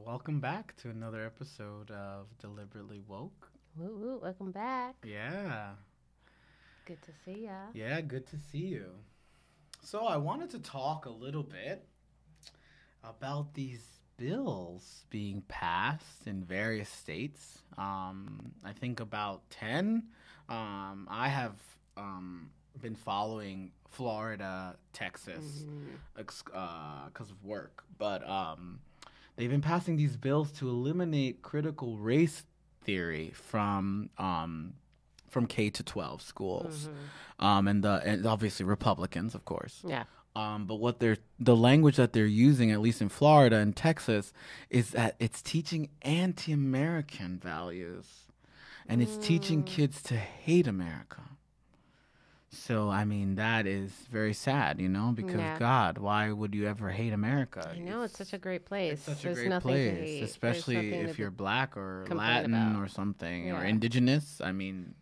Welcome back to another episode of Deliberately Woke. Woo woo, welcome back. Yeah, Good to see ya. yeah, good to see you. So, I wanted to talk a little bit about these bills being passed in various states. I think about 10. I have been following Florida, Texas, because of work, but they've been passing these bills to eliminate critical race theory from K to 12 schools, and obviously Republicans, of course. Yeah. But the language that they're using, at least in Florida and Texas, is that it's teaching anti-American values, and it's teaching kids to hate America. So, I mean, that is very sad, because Yeah. God, why would you ever hate America? I know it's such a great place. It's such There's a great nothing to place, hate. especially There's nothing if to you're black or complain Latin about. or something or Yeah. indigenous. I mean,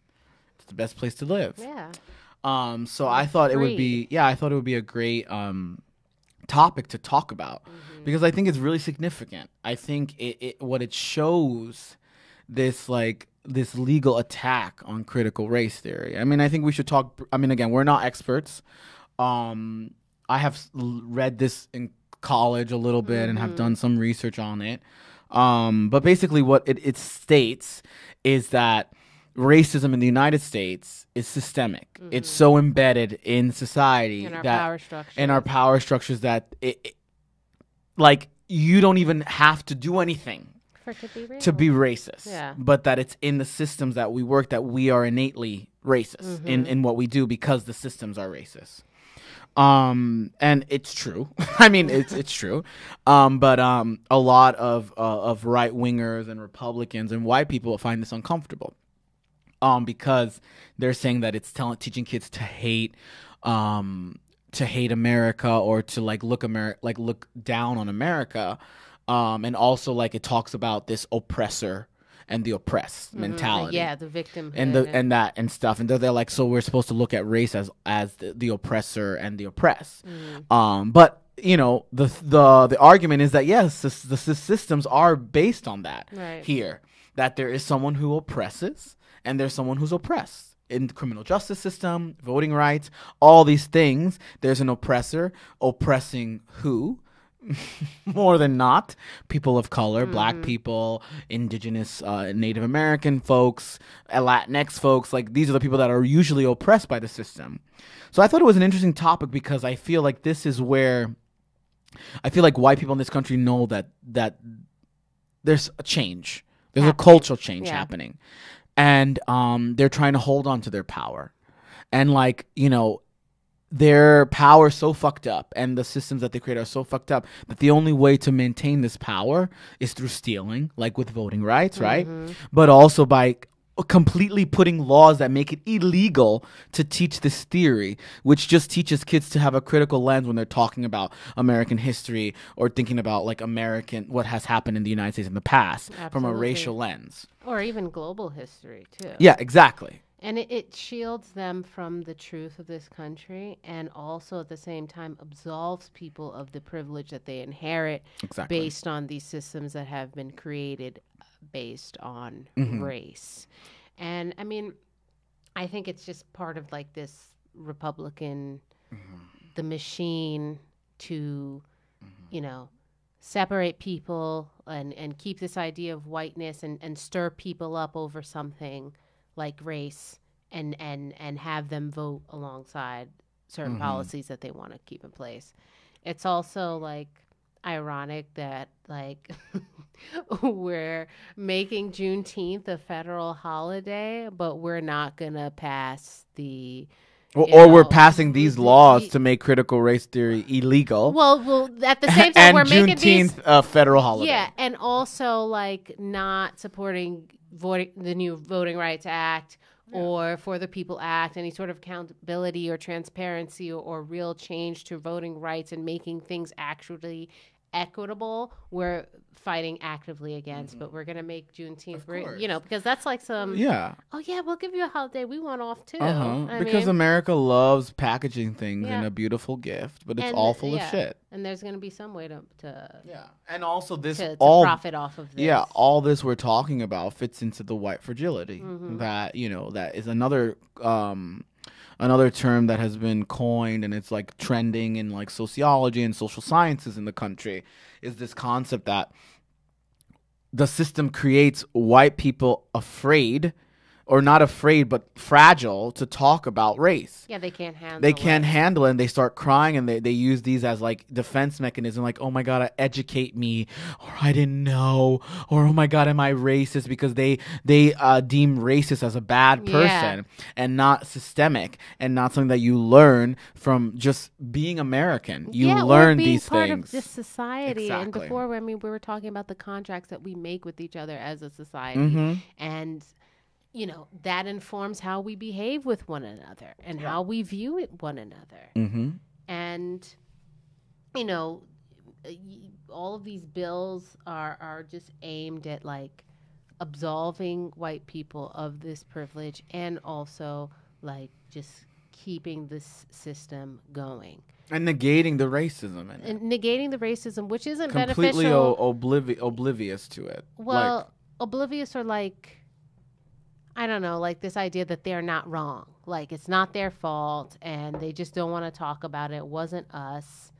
it's the best place to live. Yeah. So I thought it would be, I thought it would be a great topic to talk about because I think it's really significant. I think what it shows this legal attack on critical race theory. I mean, I think we should talk. I mean, again, we're not experts. I have read this in college a little bit and have done some research on it. But basically, what it states is that racism in the United States is systemic. It's so embedded in society In our that power structure. in our power structures that like you don't even have to do anything For it to be real. to be racist. Yeah. But that it's in the systems that we work that we are innately racist in what we do because the systems are racist. And it's true. I mean, it's true. But a lot of right wingers and Republicans and white people find this uncomfortable. Because they're saying that it's teaching kids to hate America or to look down on America. And also like it talks about this oppressor and the oppressed mentality. Yeah, the victim. And that and stuff. And they're like, so we're supposed to look at race as the oppressor and the oppressed. But the argument is that yes, the systems are based on that Right. here. That there is someone who oppresses and there's someone who's oppressed. In the criminal justice system, voting rights, all these things, there's an oppressor oppressing who? More than not, people of color, black people, indigenous, Native American folks, Latinx folks. Like these are the people that are usually oppressed by the system. So I thought it was an interesting topic because I feel like this is where I feel like white people in this country know that there's a change, there's a cultural change happening, and they're trying to hold on to their power, and their power is so fucked up and the systems that they create are so fucked up that the only way to maintain this power is through stealing, like with voting rights, right? But also by completely putting laws that make it illegal to teach this theory, which just teaches kids to have a critical lens when they're talking about American history or thinking about like what has happened in the United States in the past from a Absolutely. racial lens. Or even global history, too. Yeah, exactly. And it shields them from the truth of this country and also at the same time absolves people of the privilege that they inherit Exactly. based on these systems that have been created based on race. And I mean, I think it's just part of like this Republican, the machine to, separate people and keep this idea of whiteness and stir people up over something like race and have them vote alongside certain policies that they want to keep in place. It's also like ironic that like we're making Juneteenth a federal holiday, but we're not gonna pass the Or we're passing these laws to make critical race theory illegal. well at the same time and we're making Juneteenth these a federal holiday. yeah, and also like not supporting the new Voting Rights Act or For the People Act, any sort of accountability or transparency or real change to voting rights and making things actually equitable, we're fighting actively against. But we're gonna make Juneteenth, course. because that's like some. Yeah. Oh yeah, we'll give you a holiday. We want off too. Because America loves packaging things in Yeah. a beautiful gift, but it's and all full of yeah, shit. and there's gonna be some way to Yeah. And also this to all profit off of this. yeah, all this we're talking about fits into the white fragility. Mm-hmm. That, that is another term that has been coined, and it's like trending in like sociology and social sciences in the country, is this concept that the system creates white people afraid, or not afraid, but fragile to talk about race. Yeah, they can't handle They can't it. handle it, and they start crying, and they use these as like defense mechanism, like, oh my god, educate me, or I didn't know, or oh my god, am I racist? Because they deem racist as a bad person, and not systemic, and not something that you learn from just being American. You learn or being these part things. of this society. And Exactly. before, we were talking about the contracts that we make with each other as a society, Mm-hmm. and that informs how we behave with one another and how we view one another. Mm-hmm. And all of these bills are just aimed at like absolving white people of this privilege, and also like just keeping this system going And negating the racism in it. and negating the racism, which isn't Completely beneficial. oblivious to it. Well, oblivious, or like, I don't know, like this idea that they're not wrong. Like it's not their fault and they just don't want to talk about it. It wasn't us.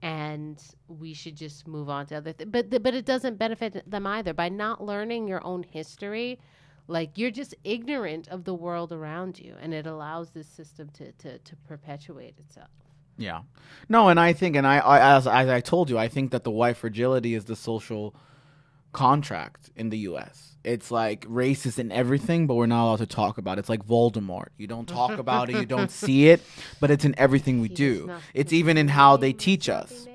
And we should just move on to other things. But it doesn't benefit them either. By not learning your own history, like you're just ignorant of the world around you. And it allows this system to perpetuate itself. Yeah. No, and I think, and as I told you, I think that the white fragility is the social contract in the U.S. It's like race is in everything, but we're not allowed to talk about it. It's like Voldemort. You don't talk about it, you don't see it, but it's in everything we do. It's even in how they teach us,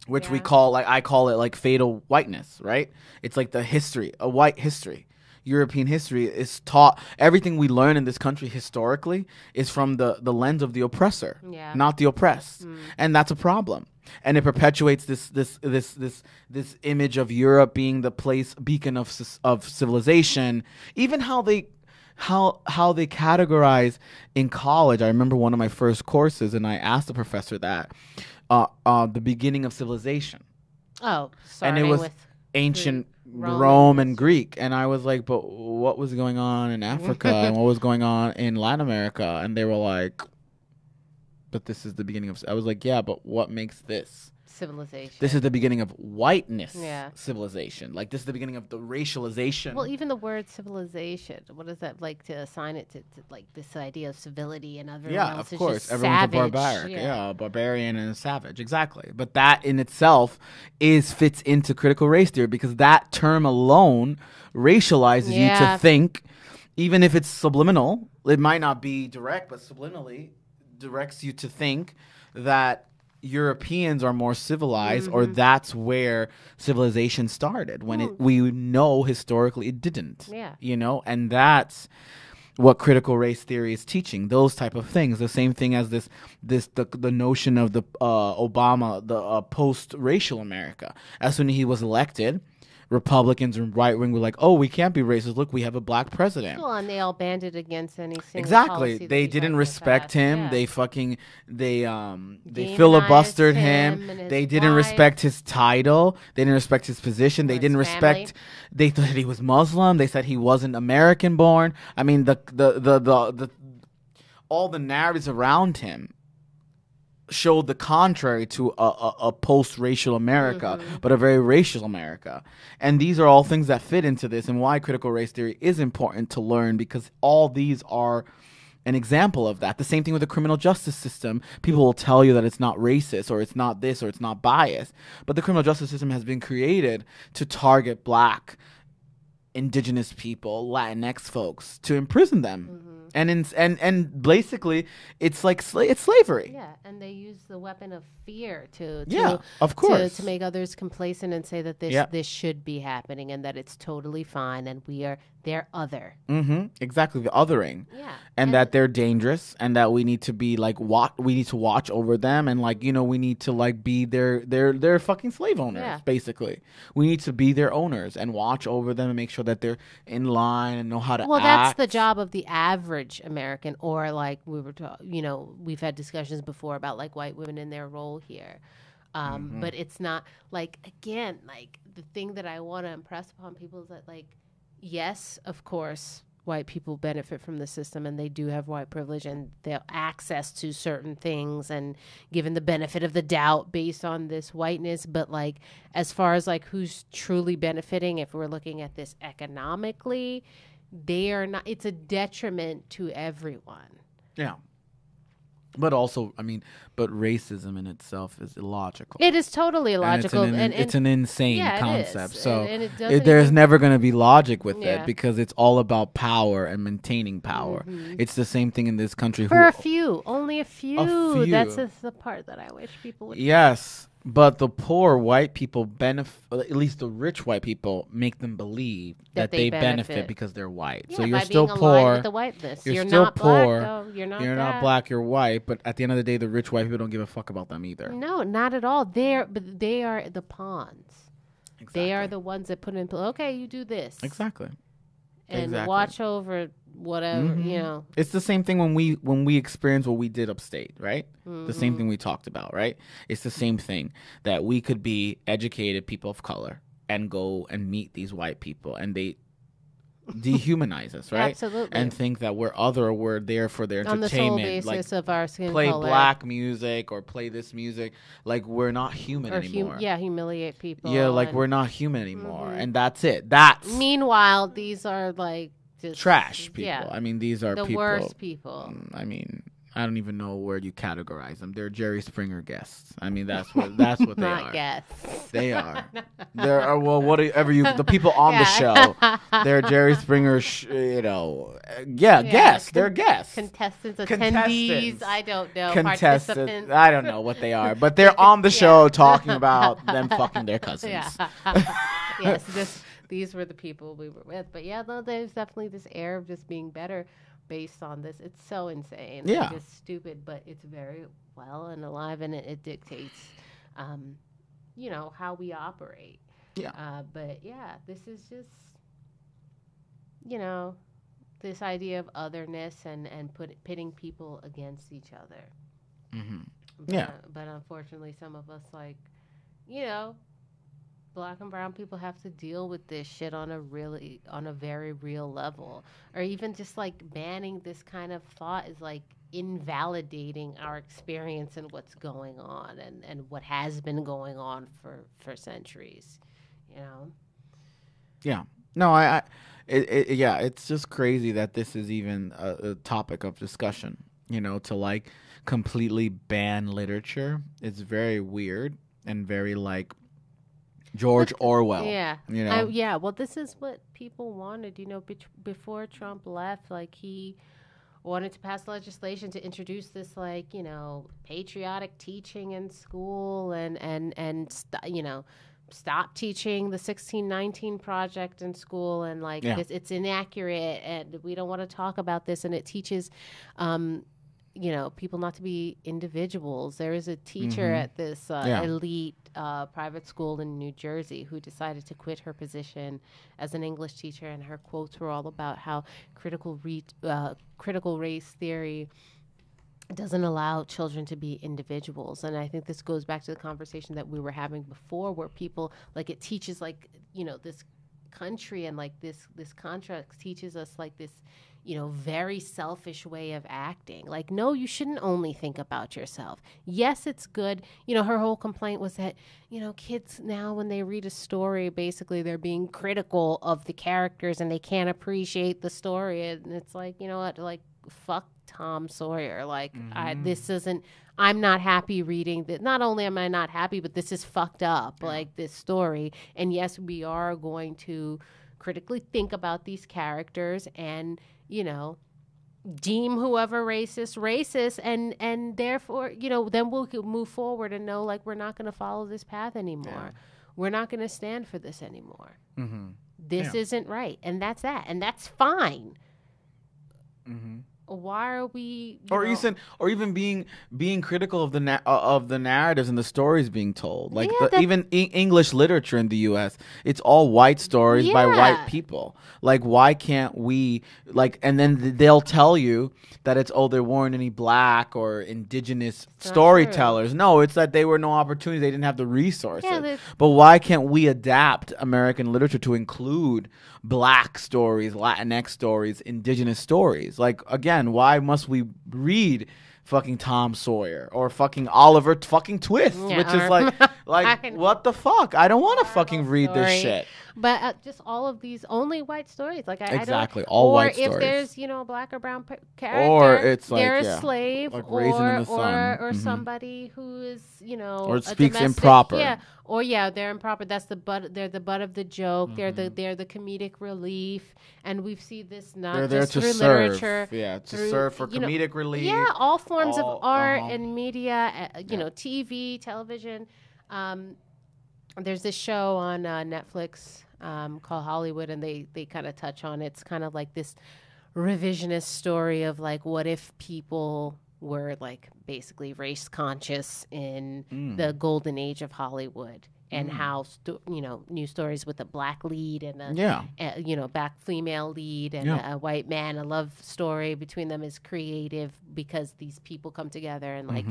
which we call, like, I call it like fatal whiteness, right? It's like the history, a white history. European history is taught, everything we learn in this country historically is from the lens of the oppressor, not the oppressed. And that's a problem. And it perpetuates this image of Europe being the beacon of civilization. Even how they categorize in college. I remember one of my first courses, and I asked the professor that the beginning of civilization. Oh, sorry. And it was ancient Rome and Greek. And I was like, but what was going on in Africa and what was going on in Latin America? And they were like, but this is the beginning of... I was like, yeah, but what makes this? Civilization. This is the beginning of whiteness civilization. Like, this is the beginning of the racialization. Well, even the word civilization, what is that like to assign it to like this idea of civility and everyone else of course. Just Everyone's savage. a barbaric. Yeah, a barbarian and a savage. Exactly. But that in itself fits into critical race theory, because that term alone racializes you to think, even if it's subliminal, it might not be direct, but subliminally directs you to think that Europeans are more civilized, or that's where civilization started, when we know historically it didn't. And that's what critical race theory is teaching, those type of things. The same thing as the notion of the Obama, the post-racial America. As soon as he was elected, Republicans and right wing were like, "Oh, we can't be racist. Look, we have a black president." Well, and they all banded against any single exactly. policy They didn't respect him. Yeah. They filibustered him. They didn't respect his title. They didn't respect his position. They didn't respect. They thought he was Muslim. They said he wasn't American born. I mean, the all the narratives around him showed the contrary to a post-racial America, but a very racial America. And these are all things that fit into this, and why critical race theory is important to learn, because all these are an example of that. The same thing with the criminal justice system. People will tell you that it's not racist, or it's not this, or it's not biased. But the criminal justice system has been created to target black, indigenous people, Latinx folks, to imprison them. And basically, it's like it's slavery. Yeah, and they use the weapon of fear to of course, to make others complacent and say that this should be happening and that it's totally fine and they're other. Exactly, the othering. Yeah. And that they're dangerous, and that we need to be like we need to watch over them, and like, you know, we need to like be their fucking slave owners, basically. We need to be their owners and watch over them and make sure that they're in line and know how to act. Well, that's the job of the average American, or like you know, we've had discussions before about like white women in their role here. But it's not like, again, like the thing that I want to impress upon people is that, like, yes, of course, white people benefit from the system, and they do have white privilege, and their access to certain things, and given the benefit of the doubt based on this whiteness. But like, as far as like who's truly benefiting, if we're looking at this economically, they are not. It's a detriment to everyone. Yeah. But also, I mean, but racism in itself is illogical. It is totally illogical. And it's an insane concept. It is. So And there's never going to be logic with it, because it's all about power and maintaining power. It's the same thing in this country. For only a few. That's the part that I wish people would. Yes. But the poor white people benefit, at least the rich white people, make them believe that they benefit because they're white. Yeah, so you're by still being poor. With the whiteness. You're still not poor. Black, though. You're not black. You're white. But at the end of the day, the rich white people don't give a fuck about them either. No, not at all. They are the pawns. Exactly. They are the ones that put in. Okay, you do this. Exactly. And watch over whatever, you know. It's the same thing when we experience what we did upstate, right? The same thing we talked about, right? It's the same thing, that we could be educated people of color and go and meet these white people, and they dehumanize us, right? Absolutely. And think that we're there for their entertainment. On the sole basis of our skin play color. Black music or play this music. Like, we're not human anymore. Humiliate people. Yeah, like we're not human anymore. And that's it. Meanwhile, these are like just trash people. Yeah. I mean, these are the people, worst people. I mean, I don't even know where you categorize them. They're Jerry Springer guests. I mean, that's what they are. Not guests. They are. The people on the show. They're Jerry Springer. Guests. They're guests. Contestants, attendees. I don't know. Contestants. I don't know what they are, but they're on the show talking about them fucking their cousins. Yes. These were the people we were with. But yeah, no, there's definitely this air of just being better based on this. It's so insane. Yeah. It's just stupid, but it's very well and alive, and it dictates, you know, how we operate. Yeah. But yeah, this is just, you know, this idea of otherness and pitting people against each other. But unfortunately, some of us, like, you know, Black and brown people have to deal with this shit on a very real level. Or even just like banning this kind of thought is like invalidating our experience and what's going on and what has been going on for centuries, you know? Yeah. No, it's just crazy that this is even a topic of discussion, you know, to like completely ban literature. It's very weird and very like George Orwell. Yeah. You know? Well, this is what people wanted, you know, before Trump left, like he wanted to pass legislation to introduce this, like, you know, patriotic teaching in school you know, stop teaching the 1619 Project in school, and like it's inaccurate and we don't want to talk about this, and it teaches you know, people not to be individuals. There is a teacher at this elite private school in New Jersey who decided to quit her position as an English teacher, and her quotes were all about how critical race theory doesn't allow children to be individuals. And I think this goes back to the conversation that we were having before, where people, like, it teaches, like, you know, this country and like this contract teaches us like this, you know, very selfish way of acting. Like, no, you shouldn't only think about yourself. Yes, it's good. You know, her whole complaint was that, you know, kids now when they read a story, basically they're being critical of the characters and they can't appreciate the story. And it's like, you know what, like, fuck Tom Sawyer. Like, I'm not happy reading that. Not only am I not happy, but this is fucked up, like this story. And yes, we are going to critically think about these characters and, you know, deem whoever racist, and therefore, you know, then we'll move forward and know, like, we're not going to follow this path anymore. we're not going to stand for this anymore. Mm-hmm. This isn't right. And that's that. And that's fine. Mm-hmm. Why are we, or even being critical of the narratives and the stories being told, like even English literature in the U.S. It's all white stories by white people. Like, why can't we, like, and then they'll tell you that it's, there weren't any black or indigenous storytellers. No, it's that they were no opportunity, they didn't have the resources. But why can't we adapt American literature to include black stories, Latinx stories, indigenous stories? Like, again, why must we read fucking Tom Sawyer or fucking Oliver fucking Twist, which is like what the fuck? I don't want to fucking read this shit. But just all of these only white stories, like exactly, all white stories. Or if there's a black or brown character, or it's like they're a slave, like Raisin in the Sun, or somebody who is or speaks improper. Or they're improper. That's the butt. They're the butt of the joke. They're the comedic relief, and we've seen this not just through literature. To serve for comedic relief. Yeah, all forms of art and media. TV, television. There's this show on Netflix called Hollywood, and they kind of touch on it. It's kind of like this revisionist story of like, what if people were like basically race conscious in the golden age of Hollywood, and how new stories with a black lead and a black female lead and a white man, a love story between them is creative because these people come together and like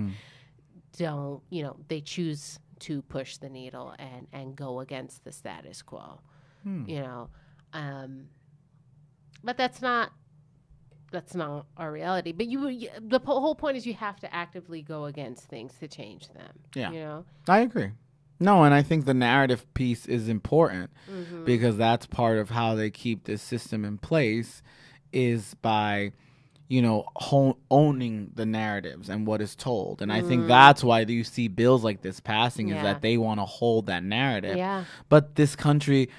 don't they choose to push the needle and go against the status quo, but that's not our reality. But the whole point is you have to actively go against things to change them. Yeah. I agree. No, and I think the narrative piece is important because that's part of how they keep this system in place, is by owning the narratives and what is told. And I think that's why you see bills like this passing, is that they want to hold that narrative. But this country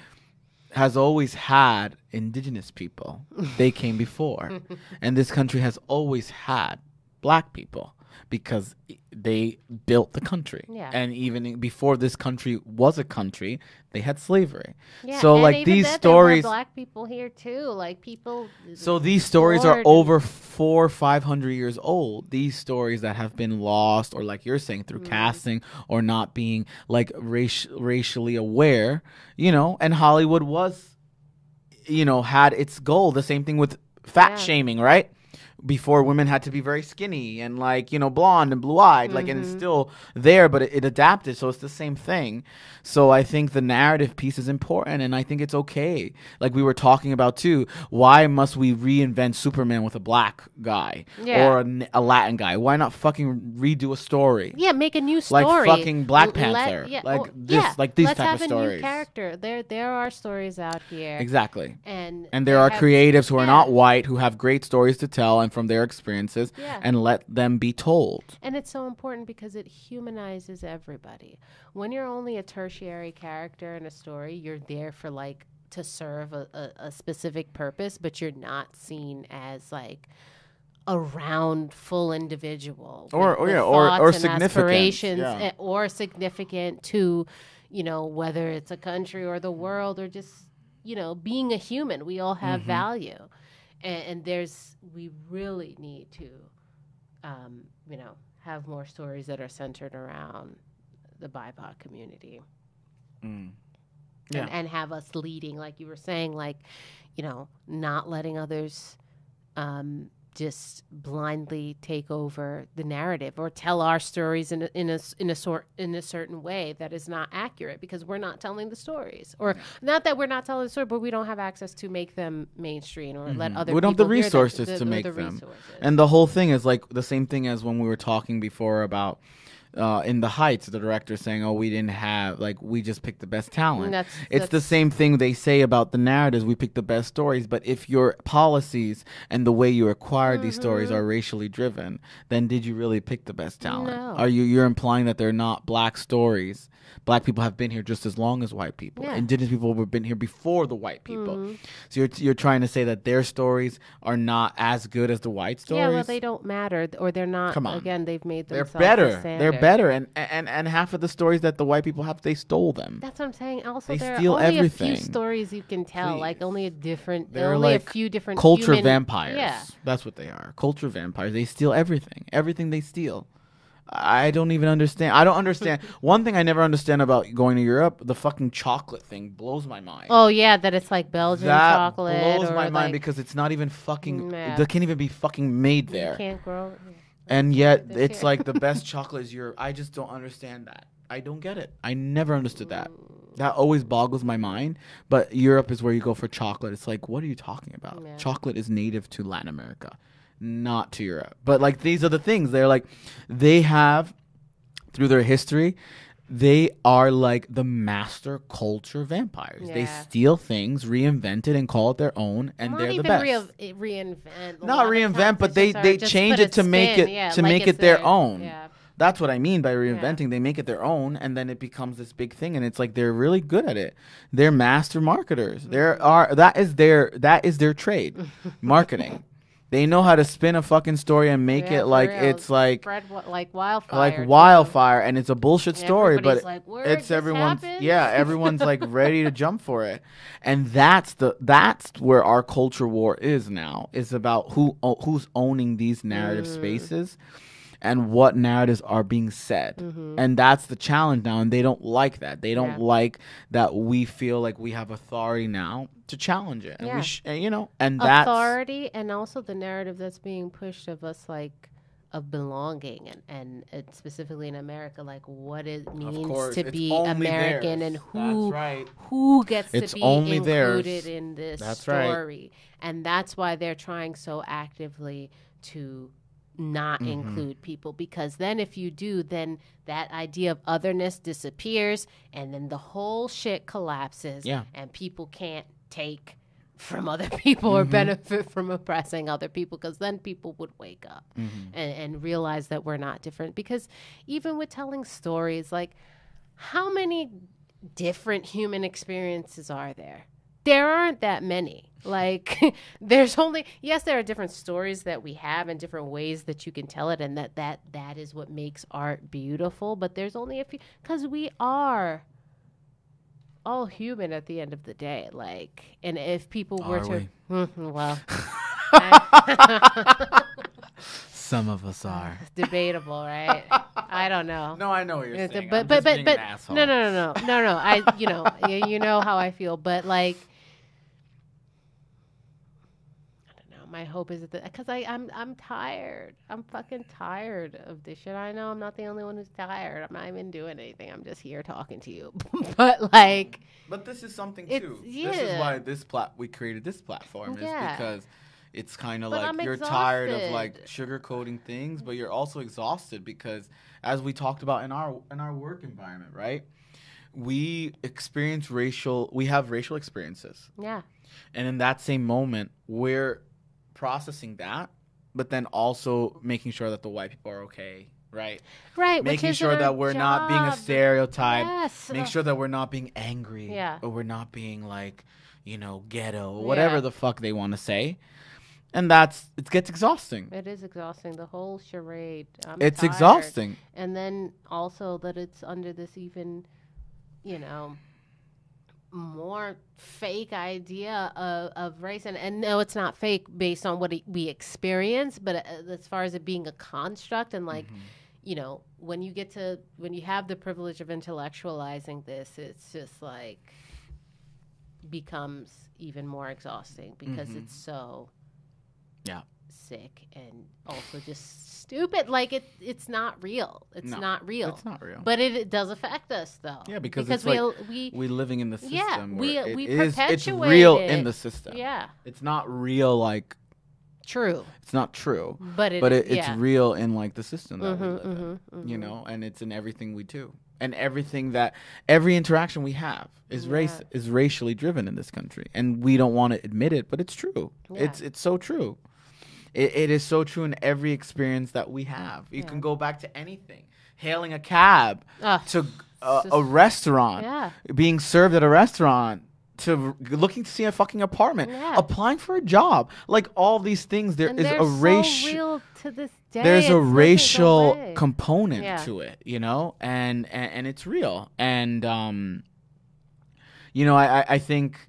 has always had indigenous people. They came before. And this country has always had black people because they built the country. And even before this country was a country, they had slavery. So like these stories, there were black people here too, like people. So these stories are over 400 or 500 years old. These stories that have been lost, or like you're saying, through casting or not being like racially aware, and Hollywood was, had its goal. The same thing with fat shaming, right? Before, women had to be very skinny and like, blonde and blue-eyed, like, and it's still there, but it adapted. So it's the same thing. So I think the narrative piece is important, and I think it's okay. Like we were talking about too, why must we reinvent Superman with a black guy or a Latin guy? Why not fucking redo a story? Yeah, make a new story. Like fucking Black Panther. These Let's type of stories. Let's have a new character. There are stories out here. Exactly. And there are creatives who are not white, who have great stories to tell and from their experiences, and let them be told. And it's so important because it humanizes everybody. When you're only a tertiary character in a story, you're there for like to serve a specific purpose, but you're not seen as like a round, full individual or significant, or significant to, whether it's a country or the world, or just being a human. We all have value. And we really need to, have more stories that are centered around the BIPOC community. And have us leading, like you were saying, like, not letting others just blindly take over the narrative or tell our stories in a certain way that is not accurate, because we're not telling the stories, or not that we're not telling the story, but we don't have access to make them mainstream or let other people. We don't have the resources to make them. And the whole thing is like the same thing as when we were talking before about in the Heights, the director saying, we didn't have, like, we just picked the best talent. It's the same thing they say about the narratives. We pick the best stories. But if your policies and the way you acquire these stories are racially driven, then did you really pick the best talent? No. You're implying that they're not black stories. Black people have been here just as long as white people. Indigenous people have been here before the white people. So you're trying to say that their stories are not as good as the white stories? Yeah, well, they don't matter, or they're not. Come on. Again, they've made themselves They're better. The They're better. And half of the stories that the white people have, they stole them. That's what I'm saying. Also, They there are steal only everything. a few stories you can tell. Please. Like only They're only like a few different culture human, vampires. Yeah. That's what they are. Culture vampires. They steal everything. Everything they steal. I don't even understand. I don't understand. One thing I never understand about going to Europe, the fucking chocolate thing blows my mind. Oh yeah, that it's like Belgian that chocolate. blows or my like, mind because it's not even fucking. Yeah. They can't even be fucking made there. You can't grow. And yet it's like the best chocolate is Europe. I just don't understand that. I don't get it. I never understood that. That always boggles my mind. But Europe is where you go for chocolate. It's like, what are you talking about? Yeah. Chocolate is native to Latin America, not to Europe. But like these are the things. They're like, they have, through their history, they are like the master culture vampires. Yeah. They steal things, reinvent it, and call it their own, and Not they're the even best. reinvent. Not reinvent, but they change it to make it their own. Yeah. That's what I mean by reinventing. Yeah. They make it their own, and then it becomes this big thing, and it's like they're really good at it. They're master marketers. That is their trade, marketing. They know how to spin a fucking story and make it like it's like spread like wildfire. Like wildfire, and it's a bullshit story, but like, it's everyone's everyone's like ready to jump for it, and that's where our culture war is now. It's about who's owning these narrative spaces. And what narratives are being said. And that's the challenge now. And they don't like that. They don't like that we feel like we have authority now to challenge it. And and that's authority, and also the narrative that's being pushed of us, like, of belonging and specifically in America, like what it means to be American and who gets to be included in this story. And that's why they're trying so actively to not include people, because then if you do, then that idea of otherness disappears, and then the whole shit collapses, and people can't take from other people or benefit from oppressing other people, because then people would wake up and realize that we're not different. Because even with telling stories, like, how many different human experiences are there? There aren't that many. Like, there's only, yes, there are different stories that we have and different ways that you can tell it, and that is what makes art beautiful. But there's only a few, because we are all human at the end of the day. Like, and if people were to, well, some of us are. It's debatable, right? I don't know. No, I know what you're saying. But an asshole. No. I you know how I feel, but like, my hope is that because I'm tired. I'm fucking tired of this shit. I know I'm not the only one who's tired. I'm not even doing anything. I'm just here talking to you. But like, but this is something too. Yeah. This is why we created this platform is because it's kind of like you're tired of like sugarcoating things, but you're also exhausted because, as we talked about in our work environment, right? We have racial experiences. Yeah. And in that same moment, we're processing that, but then also making sure that the white people are okay, right? Right. Making sure that we're not being a stereotype. Yes. Make sure that we're not being angry. Yeah. Or we're not being like, ghetto, or whatever the fuck they want to say. And it gets exhausting. It is exhausting. The whole charade. It's tired. Exhausting. And then also that it's under this even, more fake idea of race, and no, it's not fake based on what we experience, but as far as it being a construct, and like, when you have the privilege of intellectualizing this, it's just like becomes even more exhausting because it's so sick and also just stupid. Like it's not real. It's not real. It's not real. But it does affect us though. Yeah, because it's we living in the system. Yeah, we perpetuate it's real in the system. Yeah. It's not real like true. It's not true. But it's real in like the system that we live in. And it's in everything we do. And every interaction we have is racially driven in this country. And we don't want to admit it, but it's true. Yeah. It's so true. It is so true in every experience that we have. You can go back to anything. Hailing a cab to a restaurant, being served at a restaurant, to looking to see a fucking apartment, Yeah. applying for a job, like all these things. There And is they're a so real to this day. there's It a doesn't go racial away. component Yeah. to it, you know, and it's real. And you know, I think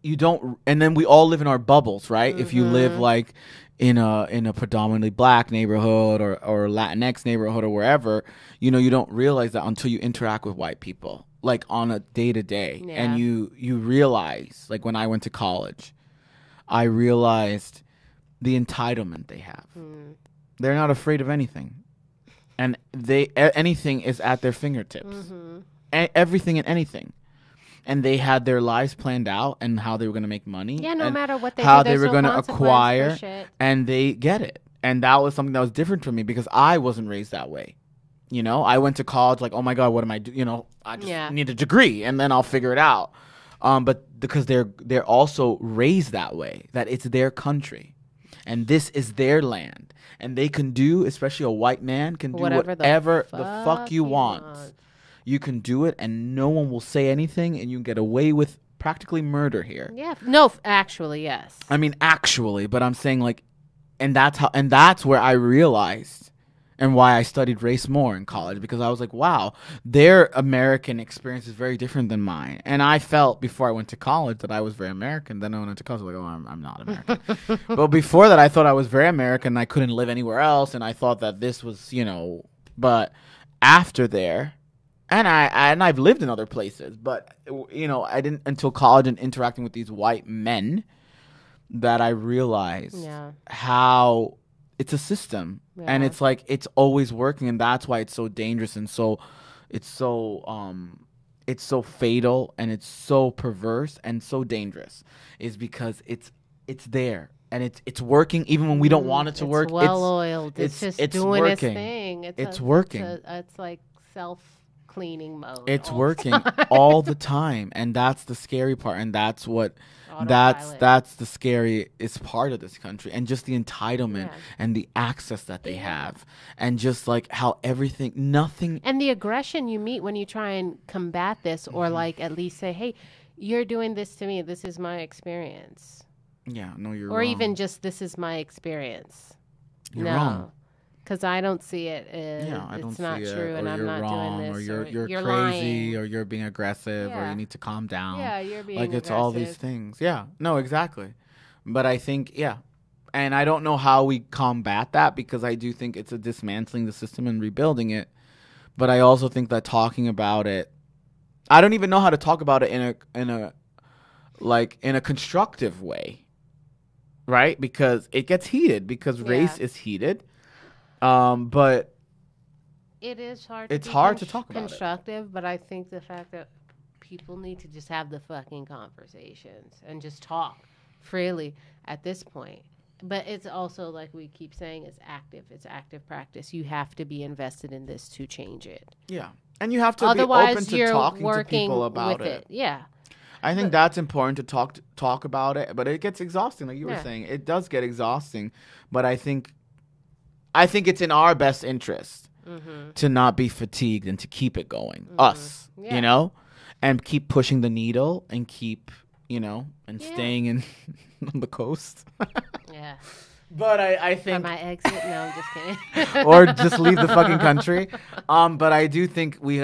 you don't, and then we all live in our bubbles, right? If you live like in a predominantly black neighborhood or Latinx neighborhood or wherever, you know, you don't realize that until you interact with white people like on a day to day. And you realize, like when I went to college, I realized the entitlement they have. They're not afraid of anything, and anything is at their fingertips. Everything and anything. And they had their lives planned out and how they were going to make money. Yeah, no matter what they how do, they were no going to consequence acquire, for shit. and they get it. And that was something that was different for me because I wasn't raised that way. You know, I went to college like, oh my God, what am I doing? You know, I just need a degree and then I'll figure it out. But because they're also raised that way, that it's their country and this is their land, and they can do, especially a white man can do whatever the fuck you want. You can do it, and no one will say anything, and you can get away with practically murder here. Yeah, no, actually, yes. I mean, actually, but I'm saying like, and that's where I realized, and why I studied race more in college, because I was like, wow, their American experience is very different than mine, and I felt before I went to college that I was very American. Then I went to college, like, oh, I'm not American. But before that, I thought I was very American. And I couldn't live anywhere else, and I thought that this was, you know, but after there. And I've lived in other places, but you know, I didn't until college and interacting with these white men that I realized how it's a system, and it's like it's always working, and that's why it's so dangerous and it's so fatal and it's so perverse and so dangerous, is because it's there. And it's working even when we don't want it to work. It's well oiled. It's just doing working. its thing. It's working. It's like self-cleaning mode. It's working all the time, and that's the scary part, and that's what that's the scariest part of this country, and just the entitlement and the access that they have, and just like how nothing, and the aggression you meet when you try and combat this, or like at least say, hey, you're doing this to me, this is my experience. Yeah, no, you're or wrong. even just this is my experience. You're wrong. Because I don't see it. It's not true, and I'm not doing this. Or you're crazy, lying. Or you're being aggressive, or you need to calm down. Yeah, you're being like aggressive. It's all these things. Yeah, no, exactly. But I think, and I don't know how we combat that, because I do think it's a dismantling the system and rebuilding it. But I also think that talking about it, I don't even know how to talk about it in a constructive way, right? Because it gets heated, because race is heated. But it is hard. It's hard to talk about constructive, but I think the fact that people need to just have the fucking conversations and just talk freely at this point. But it's also, like we keep saying, it's active practice. You have to be invested in this to change it. Yeah, and you have to Otherwise, be open to you're talking working to people about with it. Yeah. I think that's important to talk about it, but it gets exhausting, like you were saying. It does get exhausting, but I think it's in our best interest to not be fatigued and to keep it going. Us, you know, and keep pushing the needle and keep, you know, and staying in on the coast. Yeah. But I think my exit. No, I'm just kidding. Or just leave the fucking country. But I do think we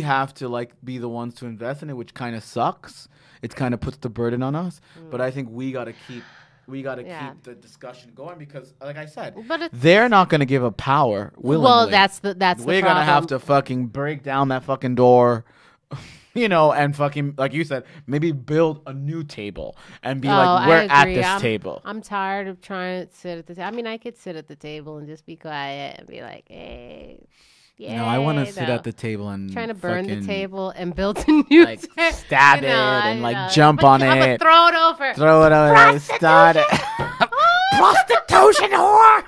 have to like be the ones to invest in it, which kind of sucks. It kind of puts the burden on us. But I think we gotta keep the discussion going, because, like I said, they're not gonna give up power willingly. Well, that's the we're gonna have to fucking break down that fucking door. You know, and fucking, like you said, maybe build a new table and be like, we're at this table. I'm tired of trying to sit at the table. I mean, I could sit at the table and just be quiet and be like, hey, no, I want to sit at the table and trying to burn the table and build a new like stab it and like jump on it. Throw it over. Start it. Prostitution whore.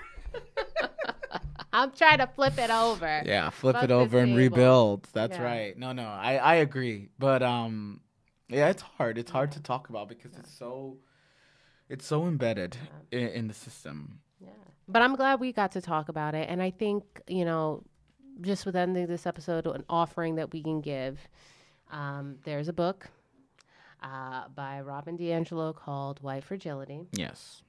I'm trying to flip it over. Yeah, flip it over and rebuild. That's right. No, I agree. But yeah, it's hard. It's hard to talk about because it's so embedded in the system. Yeah. But I'm glad we got to talk about it. And I think, you know, just with ending this episode, an offering that we can give, there's a book. by Robin DiAngelo called White Fragility. Yes.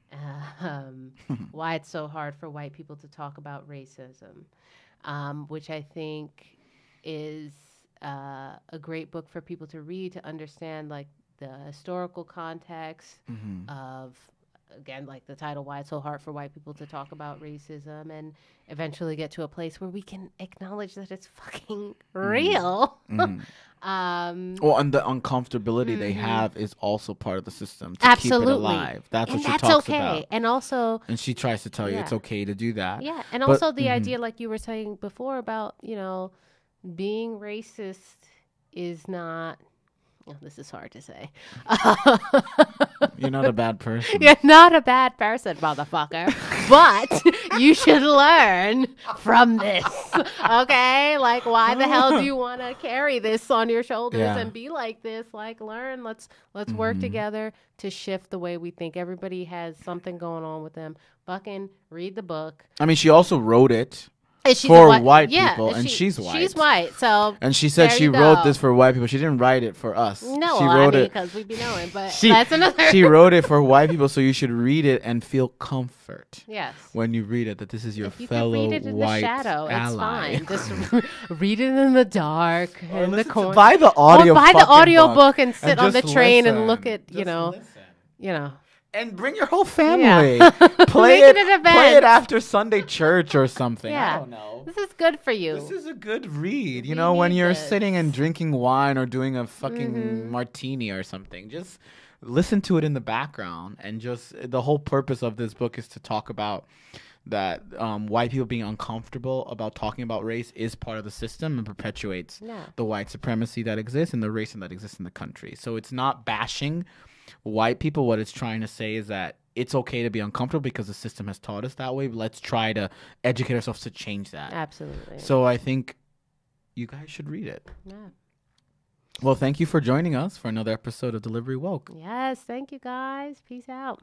Why it's so hard for white people to talk about racism, which I think is a great book for people to read to understand like the historical context of, again, like the title, why it's so hard for white people to talk about racism, and eventually get to a place where we can acknowledge that it's fucking real. Well, and the uncomfortability they have is also part of the system to Absolutely. keep it alive. That's and what she that's talks okay. about. And also, And she tries to tell you it's okay to do that. Yeah. And But- also the idea, like you were saying before, about, being racist is not. Oh, this is hard to say. You're not a bad person. You're not a bad person, motherfucker. But you should learn from this. Okay? Like, why the hell do you want to carry this on your shoulders and be like this? Like, learn. Let's work together to shift the way we think. Everybody has something going on with them. Fucking read the book. I mean, she also wrote it And she's for a white people, and she's white. She's white, so. And she said there she you wrote go. this for white people. She didn't write it for us. No, she well, wrote it because we'd be knowing, but She- that's another. She wrote it for white people, so you should read it and feel comfort. Yes. When you read it, that this is your If you fellow can read it in white the shadow, ally. it's fine. Just read it in the dark, in the corner. Buy the audio. Or buy the fucking audio book book and sit on the just train and listen. look at, Just listen. And bring your whole family. Play Make it. it an event. Play it after Sunday church or something. Yeah. I don't know. This is good for you. This is a good read. You We know, when need you're this. sitting and drinking wine or doing a fucking martini or something, just listen to it in the background. And just the whole purpose of this book is to talk about that white people being uncomfortable about talking about race is part of the system and perpetuates the white supremacy that exists and the racism that exists in the country. So it's not bashing white people. What it's trying to say is that it's okay to be uncomfortable because the system has taught us that way. But let's try to educate ourselves to change that. Absolutely. So I think you guys should read it. Yeah. Well, thank you for joining us for another episode of Delivery Woke. Yes. Thank you, guys. Peace out.